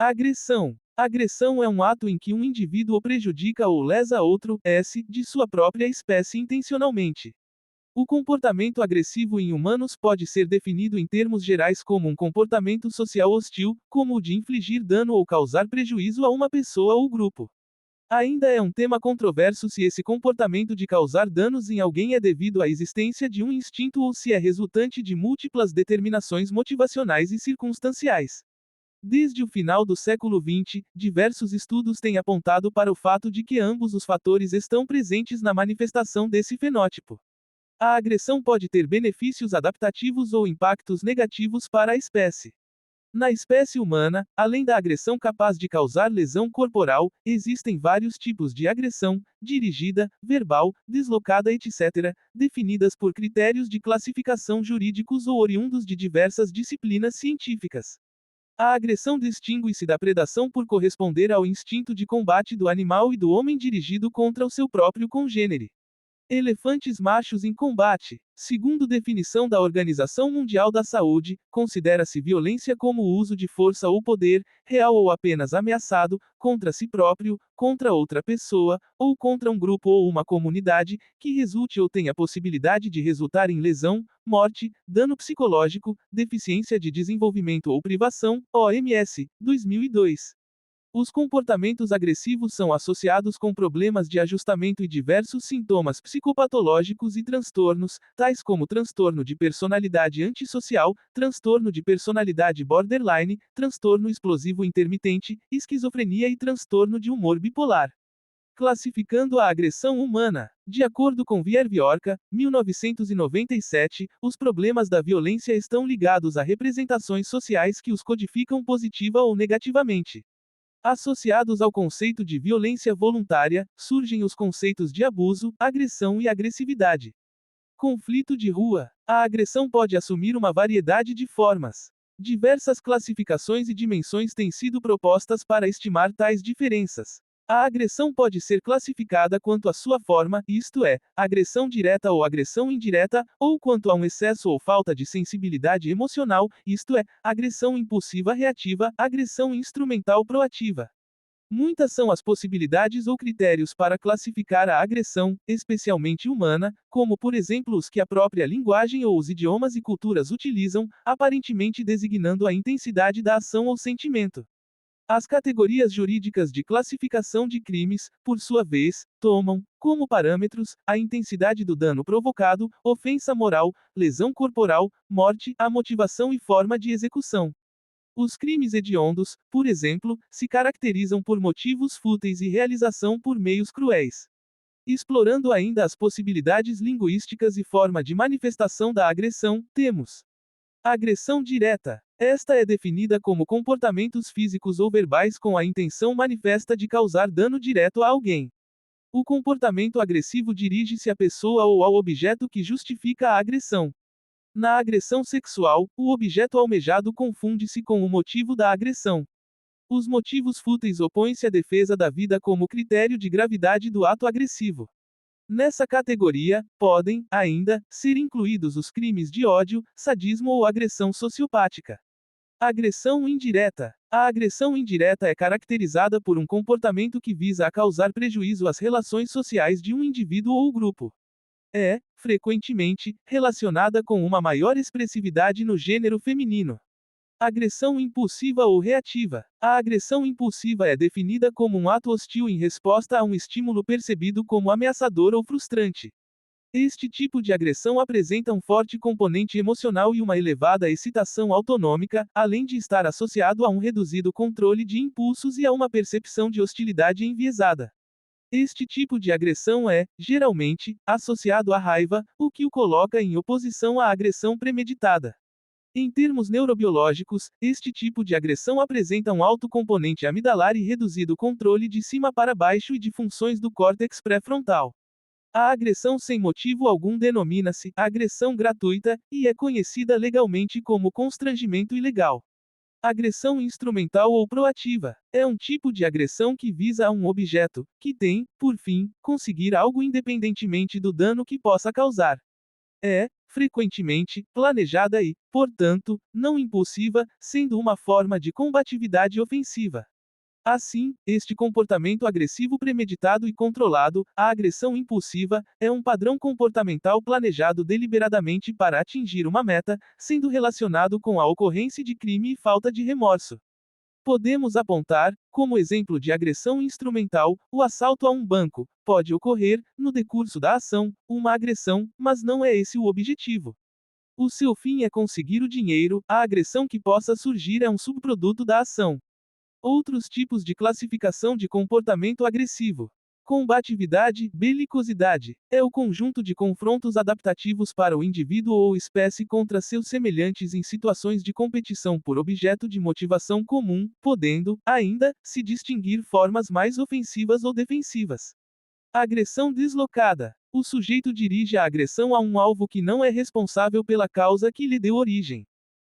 Agressão. Agressão é um ato em que um indivíduo prejudica ou lesa outro, de sua própria espécie intencionalmente. O comportamento agressivo em humanos pode ser definido em termos gerais como um comportamento social hostil, como o de infligir dano ou causar prejuízo a uma pessoa ou grupo. Ainda é um tema controverso se esse comportamento de causar danos em alguém é devido à existência de um instinto ou se é resultante de múltiplas determinações motivacionais e circunstanciais. Desde o final do século XX, diversos estudos têm apontado para o fato de que ambos os fatores estão presentes na manifestação desse fenótipo. A agressão pode ter benefícios adaptativos ou impactos negativos para a espécie. Na espécie humana, além da agressão capaz de causar lesão corporal, existem vários tipos de agressão, dirigida, verbal, deslocada, etc., definidas por critérios de classificação jurídicos ou oriundos de diversas disciplinas científicas. A agressão distingue-se da predação por corresponder ao instinto de combate do animal e do homem dirigido contra o seu próprio congênere. Elefantes machos em combate. Segundo definição da Organização Mundial da Saúde, considera-se violência como o uso de força ou poder, real ou apenas ameaçado, contra si próprio, contra outra pessoa, ou contra um grupo ou uma comunidade, que resulte ou tenha possibilidade de resultar em lesão, morte, dano psicológico, deficiência de desenvolvimento ou privação, OMS, 2002. Os comportamentos agressivos são associados com problemas de ajustamento e diversos sintomas psicopatológicos e transtornos, tais como transtorno de personalidade antissocial, transtorno de personalidade borderline, transtorno explosivo intermitente, esquizofrenia e transtorno de humor bipolar. Classificando a agressão humana. De acordo com Vierviorka, 1997, os problemas da violência estão ligados a representações sociais que os codificam positiva ou negativamente. Associados ao conceito de violência voluntária, surgem os conceitos de abuso, agressão e agressividade. Conflito de rua. A agressão pode assumir uma variedade de formas. Diversas classificações e dimensões têm sido propostas para estimar tais diferenças. A agressão pode ser classificada quanto à sua forma, isto é, agressão direta ou agressão indireta, ou quanto a um excesso ou falta de sensibilidade emocional, isto é, agressão impulsiva reativa, agressão instrumental proativa. Muitas são as possibilidades ou critérios para classificar a agressão, especialmente humana, como por exemplo os que a própria linguagem ou os idiomas e culturas utilizam, aparentemente designando a intensidade da ação ou sentimento. As categorias jurídicas de classificação de crimes, por sua vez, tomam, como parâmetros, a intensidade do dano provocado, ofensa moral, lesão corporal, morte, a motivação e forma de execução. Os crimes hediondos, por exemplo, se caracterizam por motivos fúteis e realização por meios cruéis. Explorando ainda as possibilidades linguísticas e forma de manifestação da agressão, temos agressão direta. Esta é definida como comportamentos físicos ou verbais com a intenção manifesta de causar dano direto a alguém. O comportamento agressivo dirige-se à pessoa ou ao objeto que justifica a agressão. Na agressão sexual, o objeto almejado confunde-se com o motivo da agressão. Os motivos fúteis opõem-se à defesa da vida como critério de gravidade do ato agressivo. Nessa categoria, podem, ainda, ser incluídos os crimes de ódio, sadismo ou agressão sociopática. Agressão indireta. A agressão indireta é caracterizada por um comportamento que visa a causar prejuízo às relações sociais de um indivíduo ou grupo. É, frequentemente, relacionada com uma maior expressividade no gênero feminino. Agressão impulsiva ou reativa. A agressão impulsiva é definida como um ato hostil em resposta a um estímulo percebido como ameaçador ou frustrante. Este tipo de agressão apresenta um forte componente emocional e uma elevada excitação autonômica, além de estar associado a um reduzido controle de impulsos e a uma percepção de hostilidade enviesada. Este tipo de agressão é, geralmente, associado à raiva, o que o coloca em oposição à agressão premeditada. Em termos neurobiológicos, este tipo de agressão apresenta um alto componente amidalar e reduzido controle de cima para baixo e de funções do córtex pré-frontal. A agressão sem motivo algum denomina-se agressão gratuita, e é conhecida legalmente como constrangimento ilegal. Agressão instrumental ou proativa é um tipo de agressão que visa a um objeto, que tem, por fim, conseguir algo independentemente do dano que possa causar. É, frequentemente, planejada e, portanto, não impulsiva, sendo uma forma de combatividade ofensiva. Assim, este comportamento agressivo premeditado e controlado, a agressão impulsiva, é um padrão comportamental planejado deliberadamente para atingir uma meta, sendo relacionado com a ocorrência de crime e falta de remorso. Podemos apontar, como exemplo de agressão instrumental, o assalto a um banco. Pode ocorrer, no decurso da ação, uma agressão, mas não é esse o objetivo. O seu fim é conseguir o dinheiro, a agressão que possa surgir é um subproduto da ação. Outros tipos de classificação de comportamento agressivo. Combatividade, belicosidade, é o conjunto de confrontos adaptativos para o indivíduo ou espécie contra seus semelhantes em situações de competição por objeto de motivação comum, podendo, ainda, se distinguir formas mais ofensivas ou defensivas. Agressão deslocada. O sujeito dirige a agressão a um alvo que não é responsável pela causa que lhe deu origem.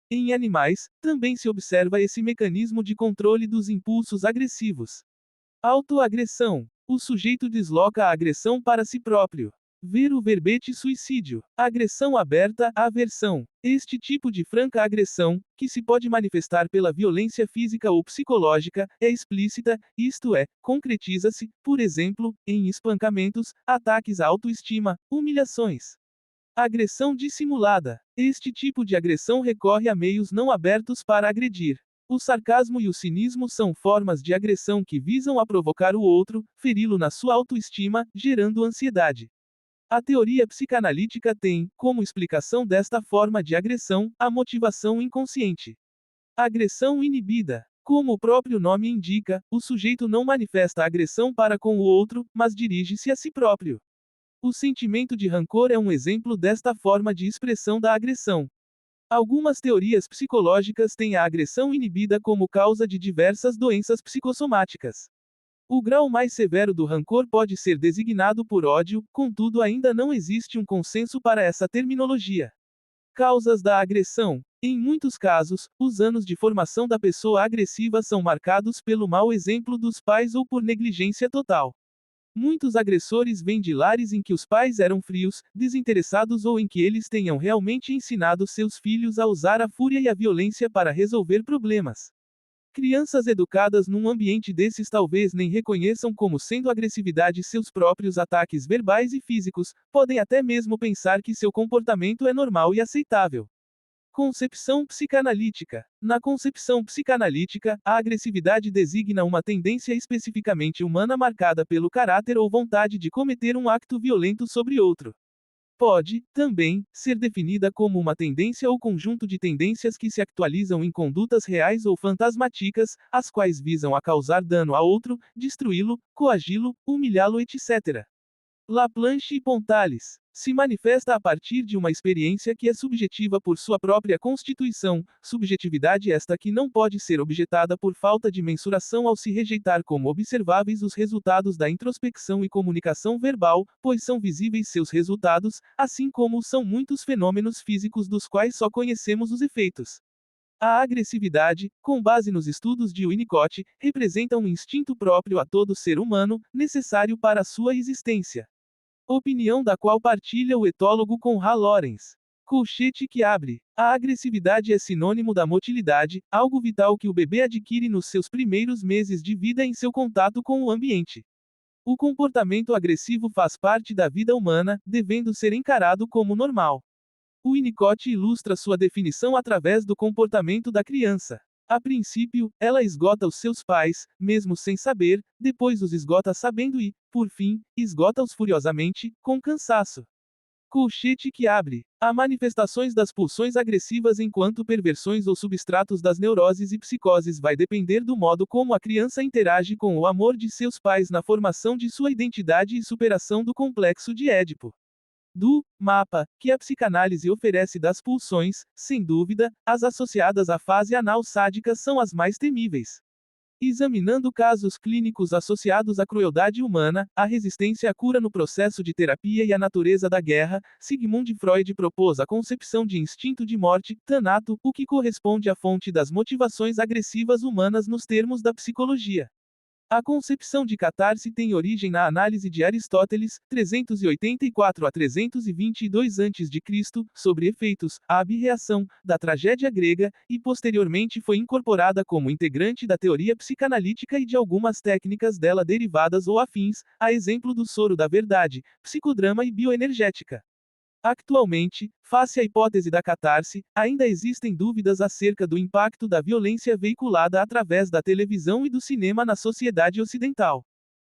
Em animais, também se observa esse mecanismo de controle dos impulsos agressivos. Autoagressão. O sujeito desloca a agressão para si próprio. Ver o verbete suicídio. Agressão aberta, aversão. Este tipo de franca agressão, que se pode manifestar pela violência física ou psicológica, é explícita, isto é, concretiza-se, por exemplo, em espancamentos, ataques à autoestima, humilhações. Agressão dissimulada. Este tipo de agressão recorre a meios não abertos para agredir. O sarcasmo e o cinismo são formas de agressão que visam a provocar o outro, feri-lo na sua autoestima, gerando ansiedade. A teoria psicanalítica tem, como explicação desta forma de agressão, a motivação inconsciente. Agressão inibida. Como o próprio nome indica, o sujeito não manifesta agressão para com o outro, mas dirige-se a si próprio. O sentimento de rancor é um exemplo desta forma de expressão da agressão. Algumas teorias psicológicas têm a agressão inibida como causa de diversas doenças psicossomáticas. O grau mais severo do rancor pode ser designado por ódio, contudo ainda não existe um consenso para essa terminologia. Causas da agressão. Em muitos casos, os anos de formação da pessoa agressiva são marcados pelo mau exemplo dos pais ou por negligência total. Muitos agressores vêm de lares em que os pais eram frios, desinteressados ou em que eles tenham realmente ensinado seus filhos a usar a fúria e a violência para resolver problemas. Crianças educadas num ambiente desses talvez nem reconheçam como sendo agressividade seus próprios ataques verbais e físicos, podem até mesmo pensar que seu comportamento é normal e aceitável. Concepção psicanalítica. Na concepção psicanalítica, a agressividade designa uma tendência especificamente humana marcada pelo caráter ou vontade de cometer um acto violento sobre outro. Pode, também, ser definida como uma tendência ou conjunto de tendências que se actualizam em condutas reais ou fantasmáticas, as quais visam a causar dano a outro, destruí-lo, coagi-lo, humilhá-lo, etc. Laplanche e Pontales. Se manifesta a partir de uma experiência que é subjetiva por sua própria constituição, subjetividade esta que não pode ser objetada por falta de mensuração ao se rejeitar como observáveis os resultados da introspecção e comunicação verbal, pois são visíveis seus resultados, assim como são muitos fenômenos físicos dos quais só conhecemos os efeitos. A agressividade, com base nos estudos de Winnicott, representa um instinto próprio a todo ser humano, necessário para a sua existência. Opinião da qual partilha o etólogo Conrad Lorenz. Colchete que abre. A agressividade é sinônimo da motilidade, algo vital que o bebê adquire nos seus primeiros meses de vida em seu contato com o ambiente. O comportamento agressivo faz parte da vida humana, devendo ser encarado como normal. O Winnicott ilustra sua definição através do comportamento da criança. A princípio, ela esgota os seus pais, mesmo sem saber, depois os esgota sabendo e, por fim, esgota-os furiosamente, com cansaço. Colchete que abre. Há manifestações das pulsões agressivas enquanto perversões ou substratos das neuroses e psicoses vai depender do modo como a criança interage com o amor de seus pais na formação de sua identidade e superação do complexo de Édipo. Do mapa que a psicanálise oferece das pulsões, sem dúvida, as associadas à fase anal sádica são as mais temíveis. Examinando casos clínicos associados à crueldade humana, a resistência à cura no processo de terapia e a natureza da guerra, Sigmund Freud propôs a concepção de instinto de morte, tanato, o que corresponde à fonte das motivações agressivas humanas nos termos da psicologia. A concepção de catarse tem origem na análise de Aristóteles, 384 a 322 a.C., sobre efeitos, a abreação, da tragédia grega, e posteriormente foi incorporada como integrante da teoria psicanalítica e de algumas técnicas dela derivadas ou afins, a exemplo do soro da verdade, psicodrama e bioenergética. Atualmente, face à hipótese da catarse, ainda existem dúvidas acerca do impacto da violência veiculada através da televisão e do cinema na sociedade ocidental.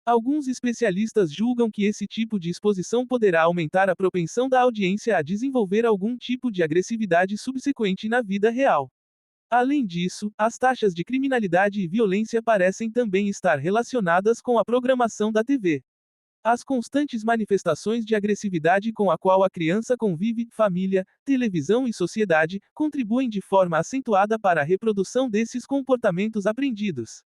Alguns especialistas julgam que esse tipo de exposição poderá aumentar a propensão da audiência a desenvolver algum tipo de agressividade subsequente na vida real. Além disso, as taxas de criminalidade e violência parecem também estar relacionadas com a programação da TV. As constantes manifestações de agressividade com a qual a criança convive, família, televisão e sociedade, contribuem de forma acentuada para a reprodução desses comportamentos aprendidos.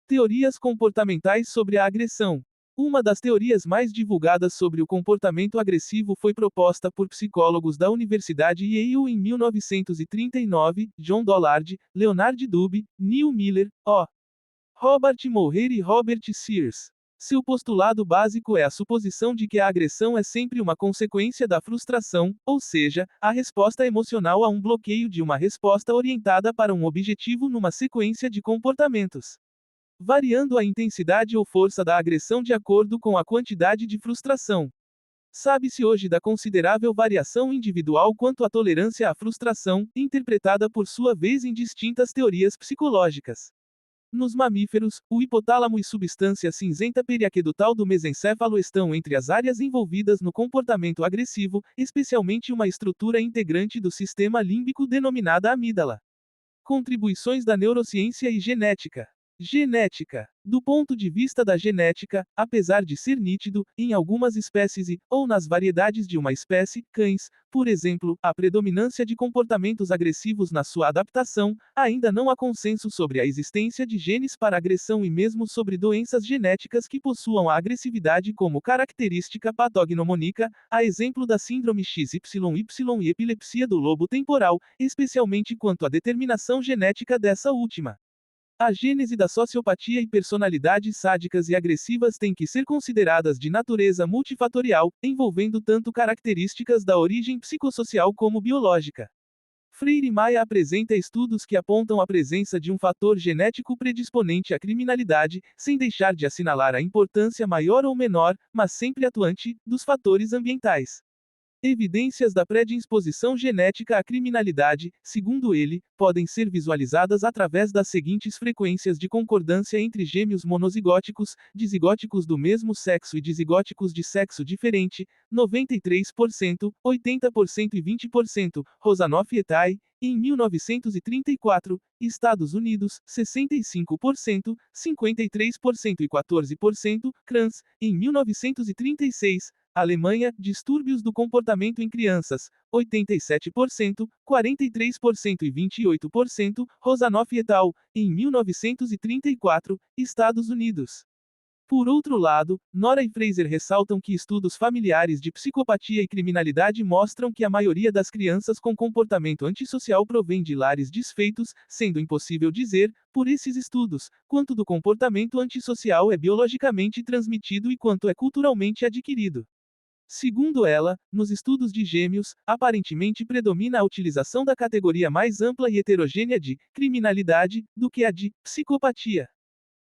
Teorias comportamentais sobre a agressão. Uma das teorias mais divulgadas sobre o comportamento agressivo foi proposta por psicólogos da Universidade Yale em 1939, John Dollard, Leonard Dubé, Neil Miller, O. Robert Moher e Robert Sears. Seu postulado básico é a suposição de que a agressão é sempre uma consequência da frustração, ou seja, a resposta emocional a um bloqueio de uma resposta orientada para um objetivo numa sequência de comportamentos, variando a intensidade ou força da agressão de acordo com a quantidade de frustração. Sabe-se hoje da considerável variação individual quanto à tolerância à frustração, interpretada por sua vez em distintas teorias psicológicas. Nos mamíferos, o hipotálamo e substância cinzenta periaquedutal do mesencéfalo estão entre as áreas envolvidas no comportamento agressivo, especialmente uma estrutura integrante do sistema límbico denominada amígdala. Contribuições da neurociência e genética. Genética. Do ponto de vista da genética, apesar de ser nítido, em algumas espécies ou nas variedades de uma espécie, cães, por exemplo, a predominância de comportamentos agressivos na sua adaptação, ainda não há consenso sobre a existência de genes para agressão e mesmo sobre doenças genéticas que possuam a agressividade como característica patognomônica, a exemplo da síndrome XYY e epilepsia do lobo temporal, especialmente quanto à determinação genética dessa última. A gênese da sociopatia e personalidades sádicas e agressivas têm que ser consideradas de natureza multifatorial, envolvendo tanto características da origem psicossocial como biológica. Freire Maia apresenta estudos que apontam a presença de um fator genético predisponente à criminalidade, sem deixar de assinalar a importância maior ou menor, mas sempre atuante, dos fatores ambientais. Evidências da predisposição genética à criminalidade, segundo ele, podem ser visualizadas através das seguintes frequências de concordância entre gêmeos monozigóticos, dizigóticos do mesmo sexo e dizigóticos de sexo diferente, 93%, 80% e 20%, Rosanoff et al., em 1934, Estados Unidos, 65%, 53% e 14%, Kranz, em 1936, Alemanha, distúrbios do comportamento em crianças, 87%, 43% e 28%, Rosanoff et al., em 1934, Estados Unidos. Por outro lado, Nora e Fraser ressaltam que estudos familiares de psicopatia e criminalidade mostram que a maioria das crianças com comportamento antissocial provém de lares desfeitos, sendo impossível dizer, por esses estudos, quanto do comportamento antissocial é biologicamente transmitido e quanto é culturalmente adquirido. Segundo ela, nos estudos de gêmeos, aparentemente predomina a utilização da categoria mais ampla e heterogênea de criminalidade do que a de psicopatia.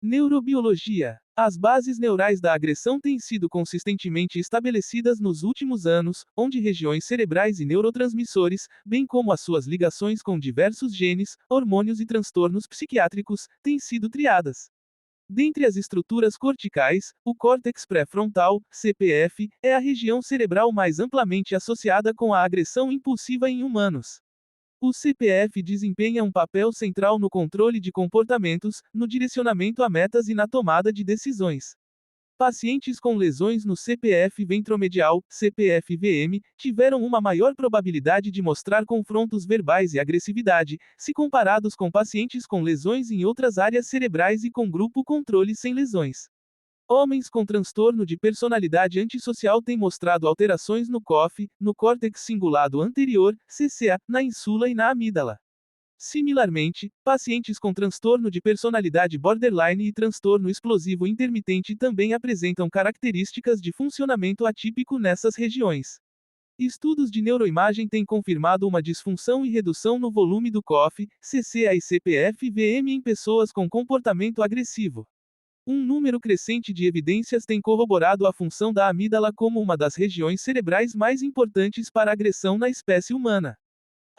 Neurobiologia. As bases neurais da agressão têm sido consistentemente estabelecidas nos últimos anos, onde regiões cerebrais e neurotransmissores, bem como as suas ligações com diversos genes, hormônios e transtornos psiquiátricos, têm sido triadas. Dentre as estruturas corticais, o córtex pré-frontal, CPF, é a região cerebral mais amplamente associada com a agressão impulsiva em humanos. O CPF desempenha um papel central no controle de comportamentos, no direcionamento a metas e na tomada de decisões. Pacientes com lesões no CPF ventromedial, CPF-VM, tiveram uma maior probabilidade de mostrar confrontos verbais e agressividade, se comparados com pacientes com lesões em outras áreas cerebrais e com grupo controle sem lesões. Homens com transtorno de personalidade antissocial têm mostrado alterações no COF, no córtex cingulado anterior, CCA, na ínsula e na amígdala. Similarmente, pacientes com transtorno de personalidade borderline e transtorno explosivo intermitente também apresentam características de funcionamento atípico nessas regiões. Estudos de neuroimagem têm confirmado uma disfunção e redução no volume do COF, CCA e CPF-VM em pessoas com comportamento agressivo. Um número crescente de evidências tem corroborado a função da amígdala como uma das regiões cerebrais mais importantes para a agressão na espécie humana.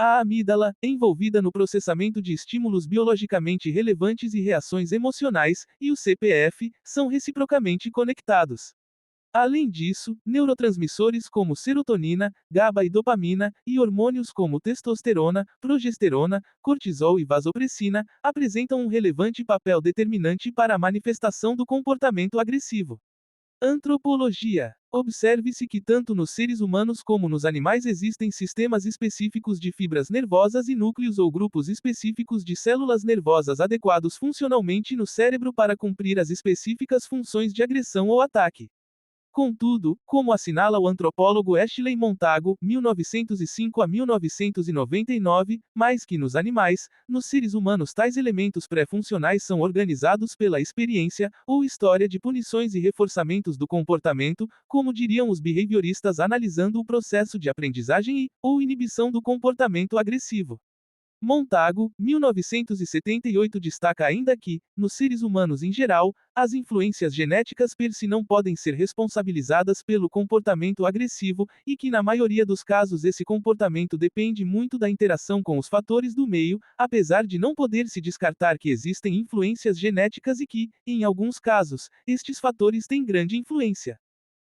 A amígdala, envolvida no processamento de estímulos biologicamente relevantes e reações emocionais, e o CPF, são reciprocamente conectados. Além disso, neurotransmissores como serotonina, GABA e dopamina, e hormônios como testosterona, progesterona, cortisol e vasopressina, apresentam um relevante papel determinante para a manifestação do comportamento agressivo. Antropologia. Observe-se que tanto nos seres humanos como nos animais existem sistemas específicos de fibras nervosas e núcleos ou grupos específicos de células nervosas adequados funcionalmente no cérebro para cumprir as específicas funções de agressão ou ataque. Contudo, como assinala o antropólogo Ashley Montagu, 1905 a 1999, mais que nos animais, nos seres humanos tais elementos pré-funcionais são organizados pela experiência, ou história de punições e reforçamentos do comportamento, como diriam os behavioristas analisando o processo de aprendizagem ou inibição do comportamento agressivo. Montagu, 1978 destaca ainda que, nos seres humanos em geral, as influências genéticas per si não podem ser responsabilizadas pelo comportamento agressivo, e que na maioria dos casos esse comportamento depende muito da interação com os fatores do meio, apesar de não poder se descartar que existem influências genéticas e que, em alguns casos, estes fatores têm grande influência.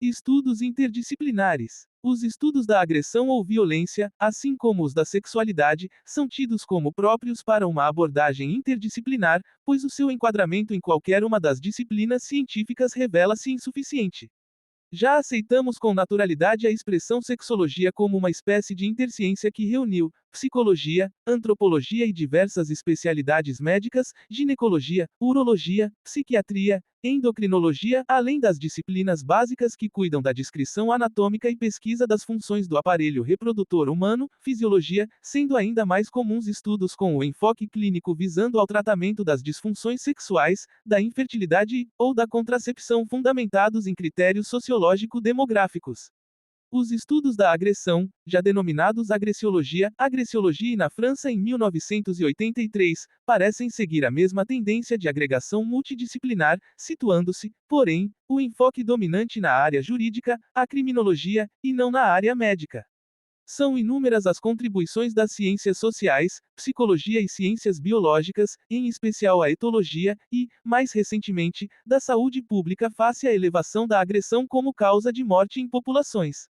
Estudos interdisciplinares. Os estudos da agressão ou violência, assim como os da sexualidade, são tidos como próprios para uma abordagem interdisciplinar, pois o seu enquadramento em qualquer uma das disciplinas científicas revela-se insuficiente. Já aceitamos com naturalidade a expressão sexologia como uma espécie de interciência que reuniu psicologia, antropologia e diversas especialidades médicas, ginecologia, urologia, psiquiatria, endocrinologia, além das disciplinas básicas que cuidam da descrição anatômica e pesquisa das funções do aparelho reprodutor humano, fisiologia, sendo ainda mais comuns estudos com o enfoque clínico visando ao tratamento das disfunções sexuais, da infertilidade ou da contracepção fundamentados em critérios sociológico-demográficos. Os estudos da agressão, já denominados agressiologia e na França em 1983, parecem seguir a mesma tendência de agregação multidisciplinar, situando-se, porém, o enfoque dominante na área jurídica, a criminologia, e não na área médica. São inúmeras as contribuições das ciências sociais, psicologia e ciências biológicas, em especial a etologia, e, mais recentemente, da saúde pública face à elevação da agressão como causa de morte em populações.